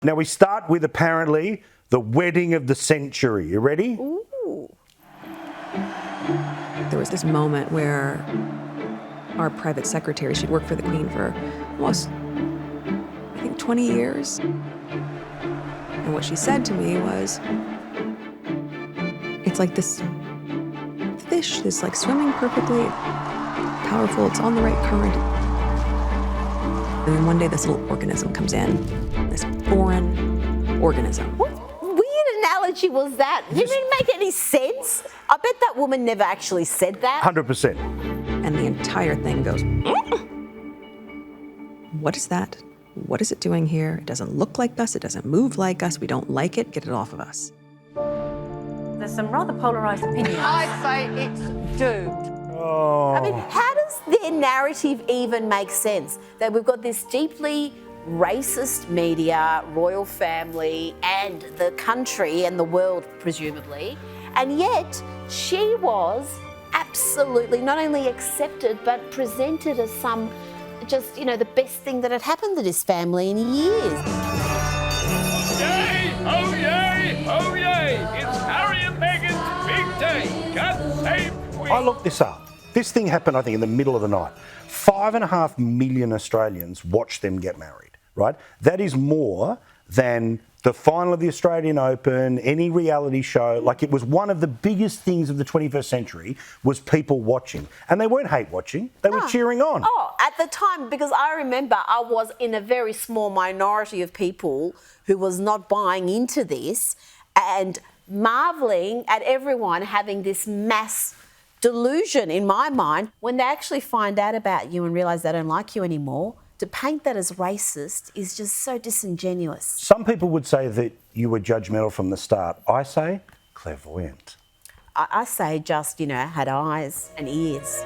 Now we start with apparently the wedding of the century. You ready? Ooh. There was this moment where our private secretary, she'd worked for the Queen for almost, I think, 20 years. And what she said to me was, it's like this fish that's like swimming perfectly, powerful, it's on the right current. And then one day this little organism comes in, this foreign organism. What weird analogy was that? It didn't make any sense. I bet that woman never actually said that. 100%. And the entire thing goes, what is that? What is it doing here? It doesn't look like us. It doesn't move like us. We don't like it. Get it off of us. There's some rather polarised opinions. I say it's doomed. Oh. I mean, how does their narrative even make sense? That we've got this deeply racist media, royal family, and the country and the world, presumably, and yet she was absolutely not only accepted but presented as some just, the best thing that had happened to this family in years. Yay! Oh yay! Oh yay! It's Harry and Meghan's big day. God save Queen. I looked this up. This thing happened, I think, in the middle of the night. 5.5 million Australians watched them get married, right? That is more than the final of the Australian Open, any reality show. Like, it was one of the biggest things of the 21st century was people watching. And they weren't hate watching, they were cheering on. Oh, at the time, because I remember I was in a very small minority of people who was not buying into this and marvelling at everyone having this mass delusion in my mind when they actually find out about you and realise they don't like you anymore. To paint that as racist is just so disingenuous. Some people would say that you were judgmental from the start. I say clairvoyant. I say just, had eyes and ears.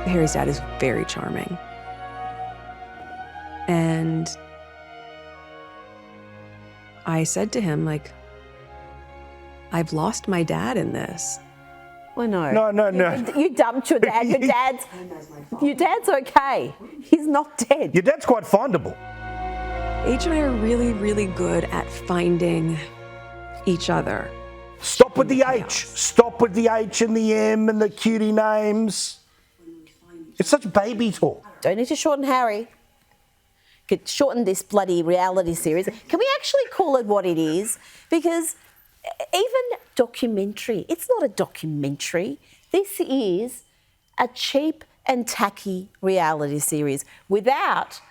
Harry's dad is very charming. And I said to him, I've lost my dad in this. Well, no. No. You dumped your dad. Your dad's okay. He's not dead. Your dad's quite findable. H and I are really, really good at finding each other. Stop with the H. Stop with the H and the M and the cutie names. It's such baby talk. Don't need to shorten Harry. Could shorten this bloody reality series. Can we actually call it what it is? Because even documentary, it's not a documentary. This is a cheap and tacky reality series without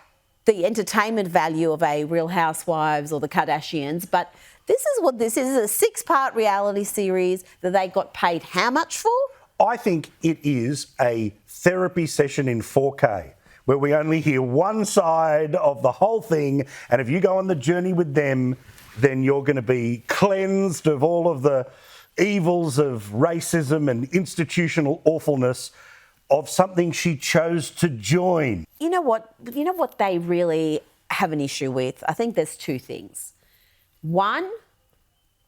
the entertainment value of a Real Housewives or the Kardashians. But this is what this is, a 6-part reality series that they got paid how much for? I think it is a therapy session in 4K where we only hear one side of the whole thing, and if you go on the journey with them, then you're going to be cleansed of all of the evils of racism and institutional awfulness of something she chose to join. You know what they really have an issue with? I think there's 2 things. One,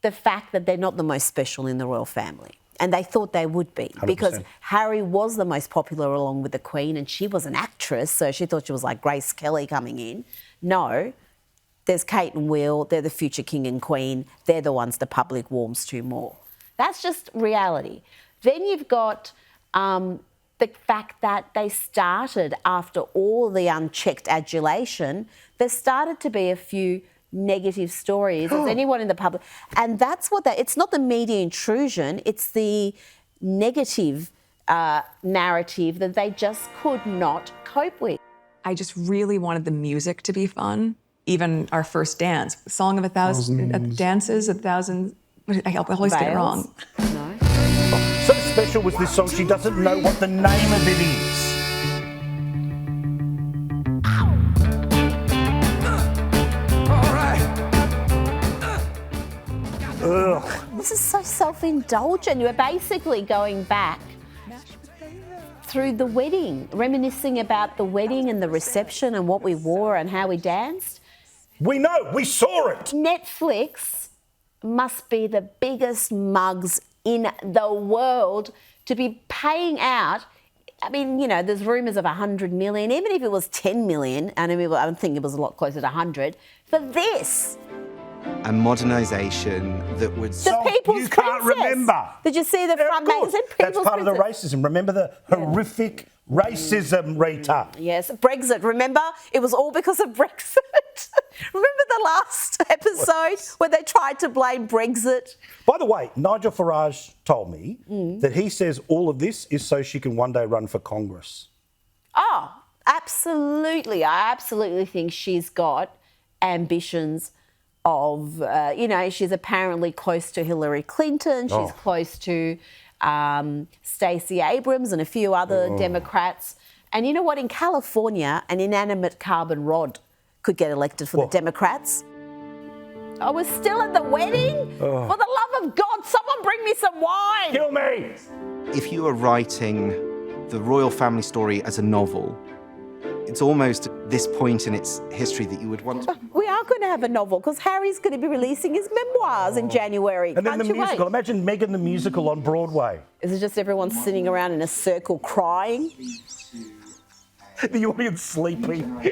the fact that they're not the most special in the royal family. And they thought they would be 100%. because Harry was the most popular along with the Queen, and she was an actress, so she thought she was like Grace Kelly coming in. No. There's Kate and Will, they're the future king and queen, they're the ones the public warms to more. That's just reality. Then you've got the fact that they started, after all the unchecked adulation, there started to be a few negative stories as anyone in the public. And that's what it's not the media intrusion, it's the negative narrative that they just could not cope with. I just really wanted the music to be fun. Even our first dance, Song of a Thousand Dances, 1,000. I always get it wrong. No. So special was this song, she doesn't know what the name of it is. Ugh. This is so self-indulgent. You're basically going back through the wedding, reminiscing about the wedding and the reception and what we wore and how we danced. We know, we saw it. Netflix must be the biggest mugs in the world to be paying out. I mean, there's rumours of 100 million, even if it was 10 million, and I think it was a lot closer to 100, for this. A modernisation that would... The People's you can't Princess. remember. Did you see the Yeah, front of course. magazine? That's People's part of the Princess. racism. Remember the horrific racism, Rita. Yes, Brexit. Remember? It was all because of Brexit. Remember the last episode where they tried to blame Brexit? By the way, Nigel Farage told me that he says all of this is so she can one day run for Congress. Oh, absolutely. I absolutely think she's got ambitions of, she's apparently close to Hillary Clinton. She's close to Stacey Abrams and a few other Democrats. And you know what? In California, an inanimate carbon rod could get elected for the Democrats. I was still at the wedding. For the love of God, someone bring me some wine. Kill me! If you are writing the royal family story as a novel, it's almost at this point in its history that you would want to... We are going to have a novel because Harry's going to be releasing his memoirs in January. And then Can't the you musical. wait? Imagine Meghan the musical on Broadway. Is it just everyone sitting around in a circle crying? The audience sleeping.